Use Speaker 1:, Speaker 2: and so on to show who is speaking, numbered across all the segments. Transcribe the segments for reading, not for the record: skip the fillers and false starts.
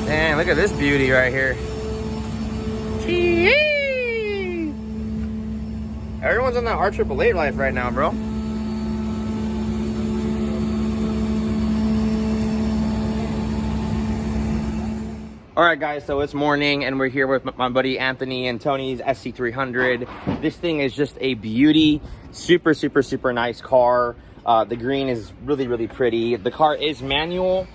Speaker 1: Dang, look at this beauty right here. Chee-yee! Everyone's on that R888 life right now, bro. All right, guys, so it's morning and we're here with my buddy Anthony and Tony's SC300. This thing is just a beauty. Super, super, super nice car. The green is really, really pretty. The car is manual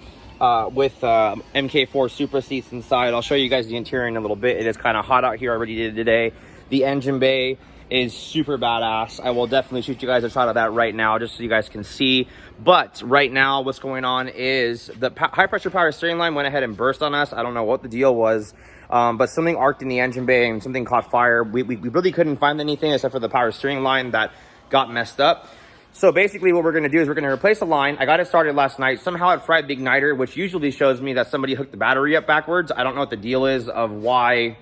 Speaker 1: with MK4 Supra seats inside. I'll show you guys the interior in a little bit. It is kind of hot out here. I already did it today. The engine bay is super badass. I will definitely shoot you guys a shot of that right now just so you guys can see. But right now what's going on is the high pressure power steering line went ahead and burst on us. I don't know what the deal was, but something arced in the engine bay and something caught fire. We really couldn't find anything except for the power steering line that got messed up. So basically what we're going to do is we're going to replace the line. I got it started last night. Somehow it fried the igniter, which usually shows me that somebody hooked the battery up backwards. I don't know what the deal is of why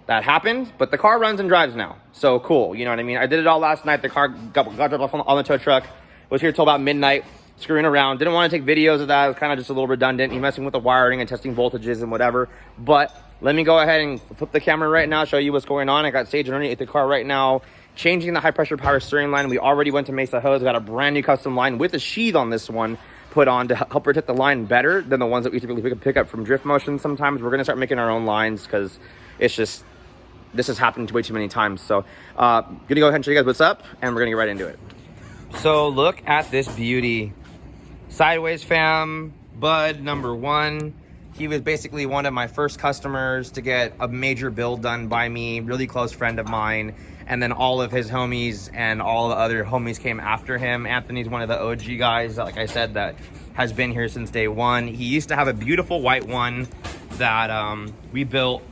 Speaker 1: that happened, but the car runs and drives now. So cool, you know what I mean? I did it all last night. The car got dropped off on the tow truck. Was here till about midnight, screwing around. Didn't want to take videos of that. It was kind of just a little redundant. You're messing with the wiring and testing voltages and whatever. But let me go ahead and flip the camera right now, show you what's going on. I got Sage underneath the car right now, changing the high pressure power steering line. We already went to Mesa Hose, got a brand new custom line with a sheath on this one put on to help protect the line better than the ones that we typically pick up from Drift Motion. Sometimes we're going to start making our own lines because it's just, this has happened way too many times. So gonna go ahead and show you guys what's up and we're gonna get right into it. So look at this beauty. Sideways fam, Bud #1. He was basically one of my first customers to get a major build done by me, really close friend of mine. And then all of his homies and all the other homies came after him. Anthony's one of the OG guys, like I said, that has been here since day one. He used to have a beautiful white one that we built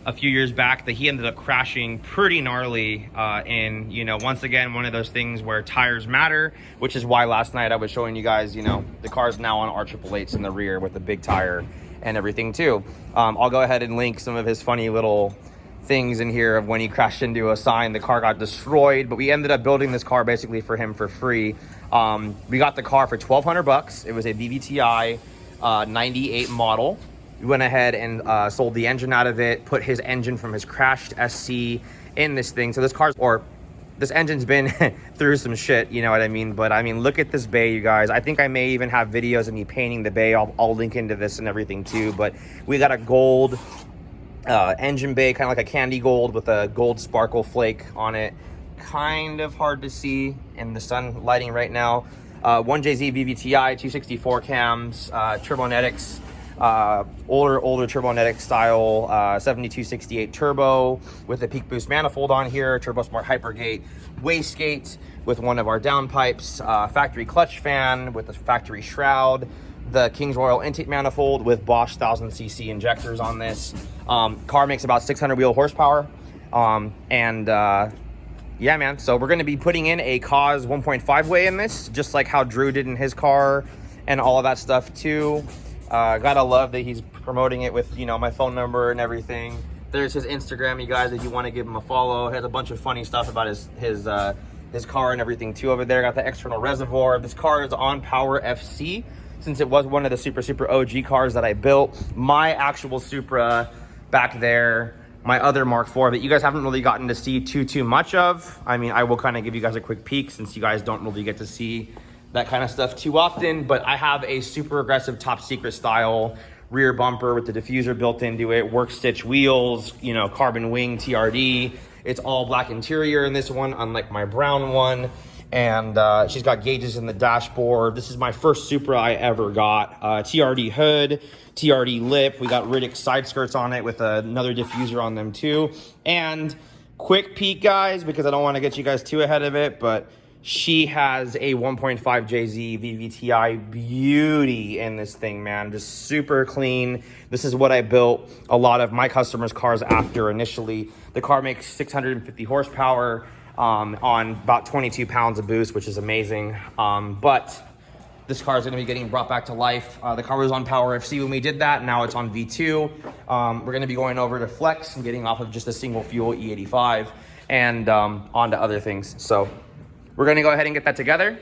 Speaker 1: a few years back that he ended up crashing pretty gnarly in, you know, once again, one of those things where tires matter, which is why last night I was showing you guys, you know, the car's now on R888s in the rear with the big tire and everything too. I'll go ahead and link some of his funny little things in here of when he crashed into a sign, the car got destroyed, but we ended up building this car basically for him for free. We got the car for $1,200. It was a VVTi 98 model. We went ahead and sold the engine out of it, put his engine from his crashed SC in this thing. So this engine's been through some shit, you know what I mean? But I mean, look at this bay, you guys. I think I may even have videos of me painting the bay. I'll link into this and everything too. But we got a gold engine bay, kind of like a candy gold with a gold sparkle flake on it. Kind of hard to see in the sun lighting right now. 1JZ VVTi, 264 cams, Turbonetics. Older Turbonetics style 7268 turbo with a peak boost manifold on here, Turbo Smart Hypergate wastegate with one of our downpipes, factory clutch fan with the factory shroud, the King's Royal intake manifold with Bosch 1000cc injectors on this. Car makes about 600 wheel horsepower, yeah, man. So we're going to be putting in a Cause 1.5 way in this, just like how Drew did in his car and all of that stuff too. Gotta love that he's promoting it with, you know, my phone number and everything. There's his Instagram, you guys, if you want to give him a follow. He has a bunch of funny stuff about his car and everything too over there. Got the external reservoir. This car is on Power FC since it was one of the super OG cars that I built. My actual Supra back there, my other Mark IV that you guys haven't really gotten to see too much of. I mean, I will kind of give you guys a quick peek since you guys don't really get to see that kind of stuff too often, but I have a super aggressive top secret style rear bumper with the diffuser built into it, work stitch wheels, you know, carbon wing TRD. It's all black interior in this one, unlike my brown one. And she's got gauges in the dashboard. This is my first Supra I ever got. TRD hood, TRD lip. We got Riddick side skirts on it with another diffuser on them too. And quick peek, guys, because I don't want to get you guys too ahead of it, but she has a 1.5 JZ VVTi beauty in this thing, man. Just super clean. This is what I built a lot of my customers' cars after initially. The car makes 650 horsepower on about 22 pounds of boost, which is amazing. But this car is going to be getting brought back to life. The car was on Power FC when we did that. Now it's on V2. We're going to be going over to Flex and getting off of just a single fuel E85 and onto other things. So we're gonna go ahead and get that together,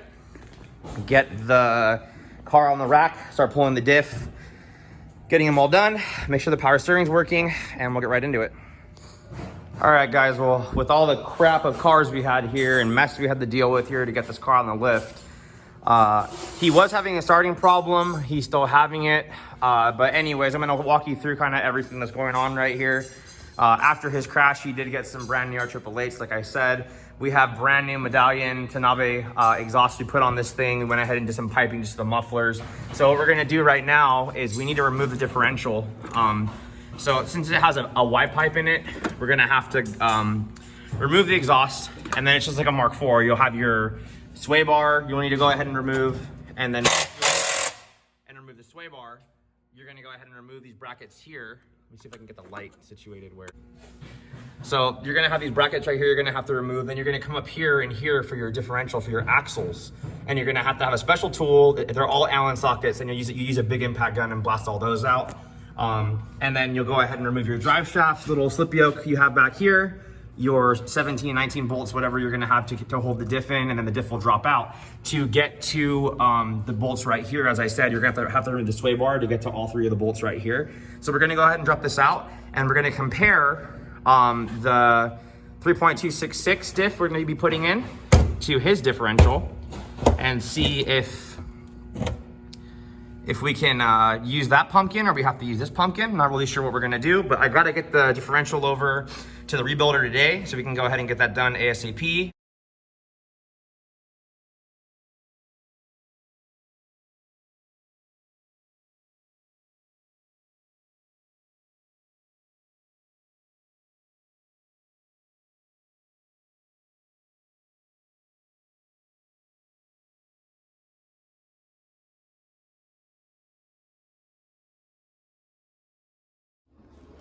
Speaker 1: get the car on the rack, start pulling the diff, getting them all done, make sure the power steering's working, and we'll get right into it. All right, guys, well, with all the crap of cars we had here and mess we had to deal with here to get this car on the lift, he was having a starting problem. He's still having it. But anyways, I'm gonna walk you through kind of everything that's going on right here. After his crash, he did get some brand new R888s, like I said. We have brand new medallion Tanabe exhaust we put on this thing. We went ahead and did some piping, just the mufflers. So what we're gonna do right now is we need to remove the differential. So since it has a Y pipe in it, we're gonna have to remove the exhaust, and then it's just like a Mark IV. You'll have your sway bar, you'll need to go ahead and remove, and then remove the sway bar. You're gonna go ahead and remove these brackets here. Let me see if I can get the light situated where. So you're gonna have these brackets right here you're gonna have to remove, then you're gonna come up here and here for your differential, for your axles. And you're gonna have to have a special tool. They're all Allen sockets, and you use a big impact gun and blast all those out. And then you'll go ahead and remove your drive shaft, little slip yoke you have back here, your 17, 19 bolts, whatever you're gonna have to hold the diff in, and then the diff will drop out. To get to the bolts right here, as I said, you're gonna have to remove the sway bar to get to all three of the bolts right here. So we're gonna go ahead and drop this out, and we're gonna compare the 3.266 diff we're gonna be putting in to his differential and see if we can use that pumpkin or we have to use this pumpkin. Not really sure what we're gonna do, but I gotta get the differential over to the rebuilder today so we can go ahead and get that done ASAP.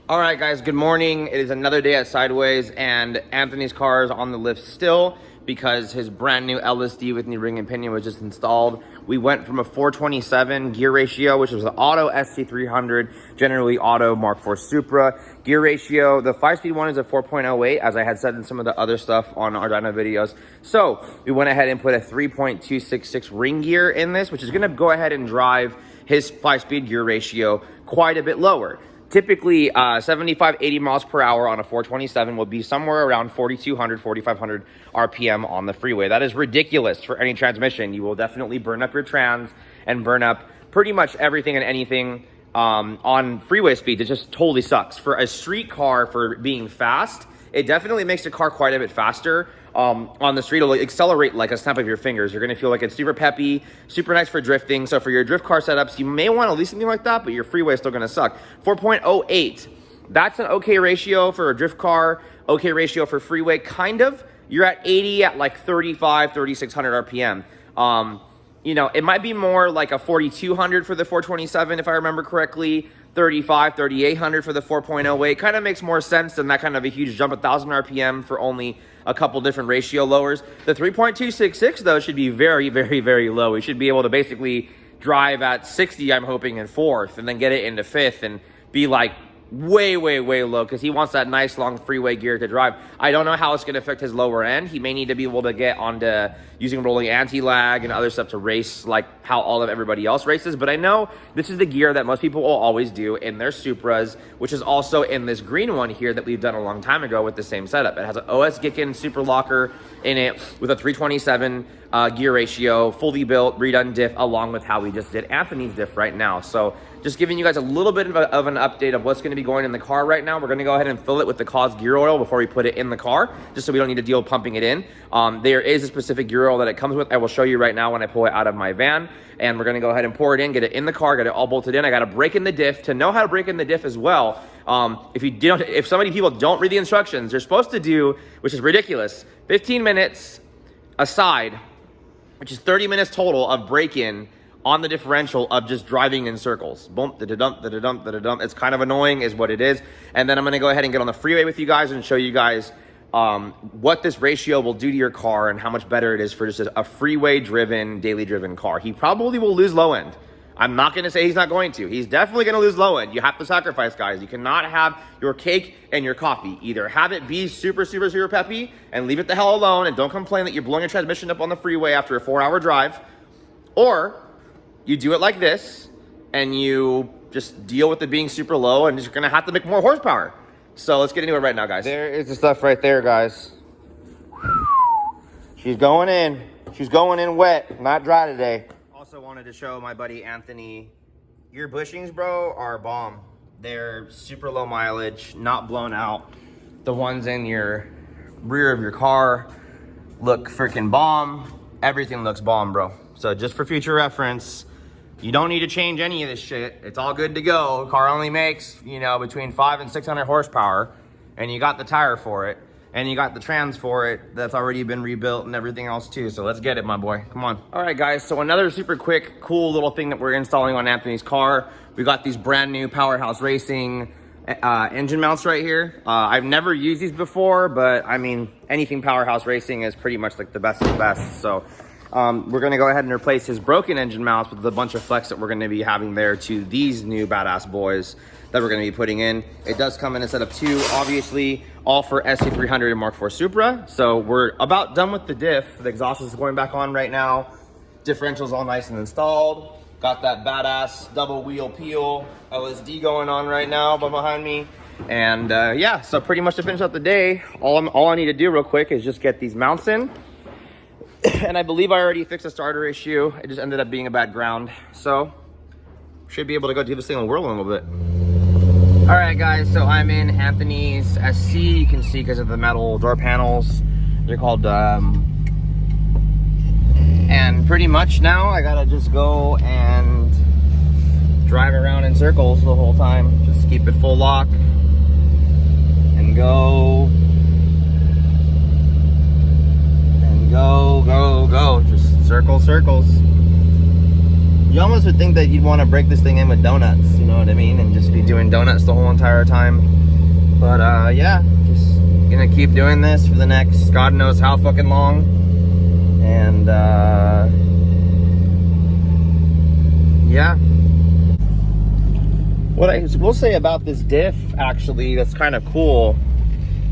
Speaker 1: All right, guys, good morning. It is another day at Sideways, and Anthony's car is on the lift still because his brand new LSD with new ring and pinion was just installed. We went from a 427 gear ratio, which was an auto SC300, generally auto Mark IV Supra. Gear ratio, the 5-speed one is a 4.08, as I had said in some of the other stuff on our dyno videos. So we went ahead and put a 3.266 ring gear in this, which is gonna go ahead and drive his 5-speed gear ratio quite a bit lower. Typically, 75, 80 miles per hour on a 427 will be somewhere around 4,200, 4,500 RPM on the freeway. That is ridiculous for any transmission. You will definitely burn up your trans and burn up pretty much everything and anything on freeway speed. It just totally sucks. For a street car, for being fast, it definitely makes the car quite a bit faster. On the street, it'll accelerate like a snap of your fingers. You're gonna feel like it's super peppy, super nice for drifting. So for your drift car setups, you may want to lease something like that, but your freeway is still gonna suck. 4.08, that's an okay ratio for a drift car, okay ratio for freeway, kind of. You're at 80 at like 35, 3,600 RPM. You know, it might be more like a 4,200 for the 427, if I remember correctly, 35, 3,800 for the 4.08. Kind of makes more sense than that kind of a huge jump, 1,000 RPM for only a couple different ratio lowers. The 3.266 though should be very, very, very low. We should be able to basically drive at 60, I'm hoping, in fourth, and then get it into fifth and be like way, way, way low, because he wants that nice long freeway gear to drive. I don't know how it's going to affect his lower end. He may need to be able to get onto using rolling anti-lag and other stuff to race like how all of everybody else races. But I know this is the gear that most people will always do in their Supras, which is also in this green one here that we've done a long time ago with the same setup. It has an OS Gicken super locker in it with a 327 gear ratio, fully built, redone diff, along with how we just did Anthony's diff right now. So just giving you guys a little bit of an update of what's going to be going in the car right now. We're going to go ahead and fill it with the Cause gear oil before we put it in the car, just so we don't need to deal with pumping it in. There is a specific gear oil that it comes with. I will show you right now when I pull it out of my van, and we're going to go ahead and pour it in, get it in the car, get it all bolted in. I got to break in the diff. To know how to break in the diff as well, if so many people don't read the instructions, you're supposed to do, which is ridiculous, 15 minutes aside, which is 30 minutes total of break-in on the differential of just driving in circles. Boom, da-da-dump, da-da-dump, da-da-dump. It's kind of annoying is what it is. And then I'm gonna go ahead and get on the freeway with you guys and show you guys what this ratio will do to your car and how much better it is for just a freeway-driven, daily-driven car. He probably will lose low end. I'm not gonna say he's not going to. He's definitely gonna lose low end. You have to sacrifice, guys. You cannot have your cake and your coffee. Either have it be super, super, super peppy and leave it the hell alone and don't complain that you're blowing your transmission up on the freeway after a 4-hour drive, or you do it like this and you just deal with it being super low and just gonna have to make more horsepower. So let's get into it right now, guys. There is the stuff right there, guys. She's going in. She's going in wet, not dry today. Also wanted to show my buddy Anthony, your bushings, bro, are bomb. They're super low mileage, not blown out. The ones in your rear of your car look freaking bomb. Everything looks bomb, bro. So just for future reference, you don't need to change any of this shit. It's all good to go. Car only makes, you know, between 500 and 600 horsepower, and you got the tire for it, and you got the trans for it that's already been rebuilt and everything else too. So let's get it, my boy. Come on. All right, guys. So another super quick, cool little thing that we're installing on Anthony's car. We got these brand new Powerhouse Racing engine mounts right here. I've never used these before, but I mean, anything Powerhouse Racing is pretty much like the best of the best. So we're gonna go ahead and replace his broken engine mounts with a bunch of flex that we're gonna be having there to these new badass boys that we're gonna be putting in. It does come in a set of 2, obviously, all for SC300 and Mark IV Supra. So we're about done with the diff. The exhaust is going back on right now. Differential's all nice and installed. Got that badass double wheel peel LSD going on right now behind me. And yeah, so pretty much to finish out the day, all I need to do real quick is just get these mounts in. And I believe I already fixed a starter issue. It just ended up being a bad ground. So should be able to go do this thing on whirl in a little bit. All right, guys, so I'm in Anthony's SC. You can see because of the metal door panels. They're called, and pretty much now I gotta just go and drive around in circles the whole time. Just keep it full lock and go. Go. Just circles. You almost would think that you'd want to break this thing in with donuts, you know what I mean? And just be doing donuts the whole entire time. But yeah, just gonna keep doing this for the next God knows how fucking long. And yeah. What I will say about this diff, actually, that's kind of cool,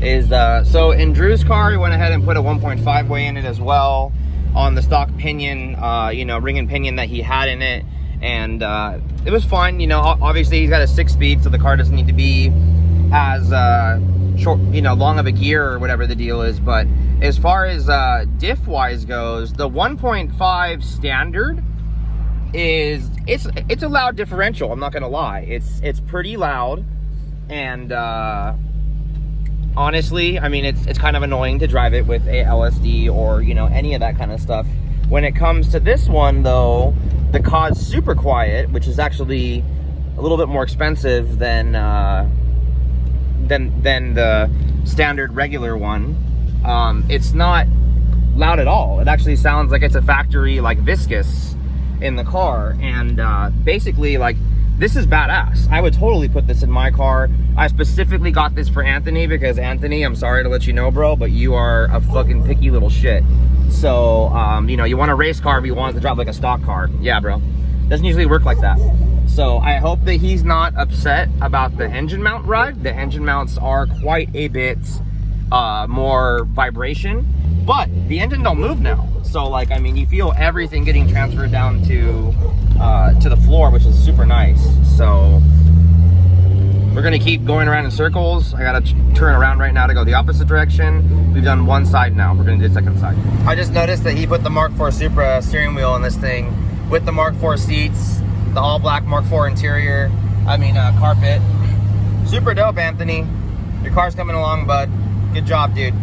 Speaker 1: is so in Drew's car, he went ahead and put a 1.5 way in it as well on the stock pinion, you know, ring and pinion that he had in it, and it was fine. You know, obviously he's got a 6-speed, so the car doesn't need to be as short, you know, long of a gear or whatever the deal is. But as far as diff wise goes, the 1.5 standard is it's a loud differential. I'm not gonna lie, it's pretty loud, and honestly, I mean, it's kind of annoying to drive it with a LSD or, you know, any of that kind of stuff. When it comes to this one, though, the COS Super Quiet, which is actually a little bit more expensive than the standard regular one, it's not loud at all. It actually sounds like it's a factory, like, viscous in the car. And basically, like, this is badass. I would totally put this in my car. I specifically got this for Anthony because, Anthony, I'm sorry to let you know, bro, but you are a fucking picky little shit. So, you know, you want a race car, but you want it to drive like a stock car. Yeah, bro. Doesn't usually work like that. So I hope that he's not upset about the engine mount ride. The engine mounts are quite a bit more vibration, but the engine don't move now. So, like, I mean, you feel everything getting transferred down to the floor, which is super nice. So we're gonna keep going around in circles. I gotta turn around right now to go the opposite direction. We've done one side now. We're gonna do the second side. I just noticed that he put the Mark IV Supra steering wheel on this thing with the Mark IV seats, the all black Mark IV interior. I mean, carpet. Super dope, Anthony. Your car's coming along, bud. Good job, dude.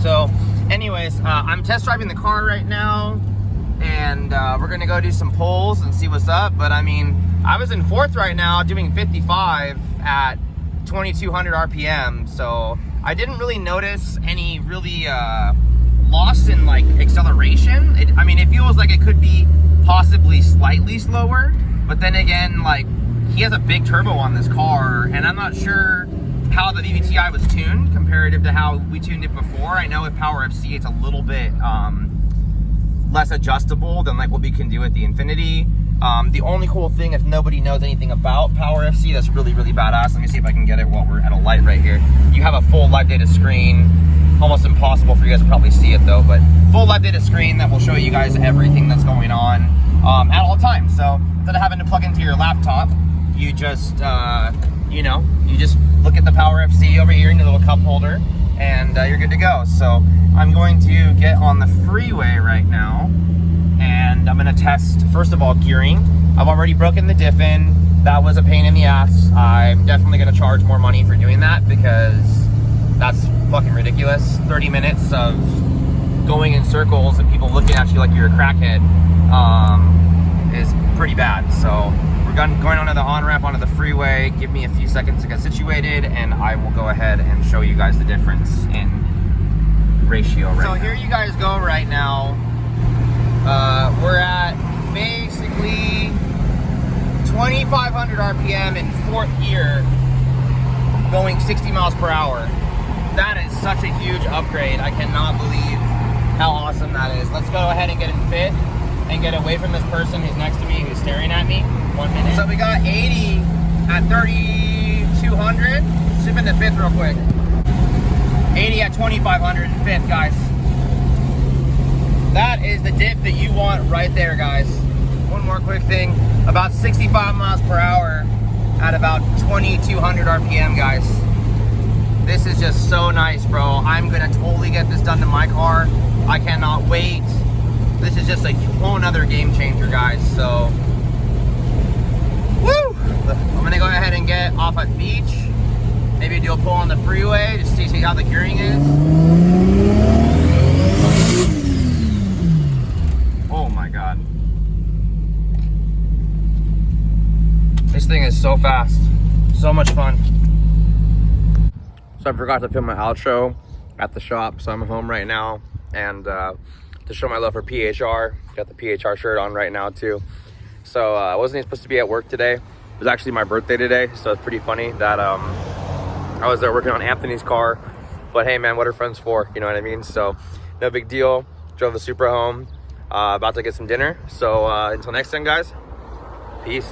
Speaker 1: So anyways, I'm test driving the car right now, and we're gonna go do some pulls and see what's up. But I mean, I was in 4th right now doing 55 at 2200 RPM, so I didn't really notice any really loss in, like, acceleration. I mean, it feels like it could be possibly slightly slower, but then again, like, he has a big turbo on this car, and I'm not sure how the VVTi was tuned comparative to how we tuned it before. I know with Power FC it's a little bit less adjustable than like what we can do with the Infinity. The only cool thing, if nobody knows anything about Power FC, that's really, really badass. Let me see if I can get it while we're at a light right here. You have a full live data screen. Almost impossible for you guys to probably see it though, but full live data screen that will show you guys. guys everything that's going on at all times. So instead of having to plug into your laptop, you just, you know, you just look at the Power FC over here in the little cup holder, and you're good to go. So I'm going to get on the freeway right now, and I'm gonna test, first of all, gearing. I've already broken the diff in. That was a pain in the ass. I'm definitely gonna charge more money for doing that because that's fucking ridiculous. 30 minutes of going in circles and people looking at you like you're a crackhead is pretty bad. So we're going onto the on-ramp onto the freeway. Give me a few seconds to get situated and I will go ahead and show you guys the difference in ratio right now. So here you guys go right now. We're at basically 2,500 RPM in 4th gear, going 60 miles per hour. That is such a huge upgrade. I cannot believe how awesome that is. Let's go ahead and get in 5th and get away from this person who's next to me who's staring at me. 1 minute. So we got 80 at 3,200. Let's jump into 5th real quick. 80 at 2,500 in 5th, guys. That is the diff that you want right there, guys. One more quick thing. About 65 miles per hour at about 2,200 RPM, guys. This is just so nice, bro. I'm gonna totally get this done to my car. I cannot wait. This is just a whole nother game changer, guys. So, woo! I'm gonna go ahead and get off at the beach. Maybe do a pull on the freeway, just to see how the gearing is. Oh my God. This thing is so fast. So much fun. So I forgot to film my outro at the shop, so I'm home right now. And to show my love for PHR, got the PHR shirt on right now too. So I wasn't even supposed to be at work today. It was actually my birthday today, so it's pretty funny that I was there working on Anthony's car. But hey man, what are friends for? You know what I mean? So no big deal. Drove the Supra home. About to get some dinner. So until next time, guys, peace.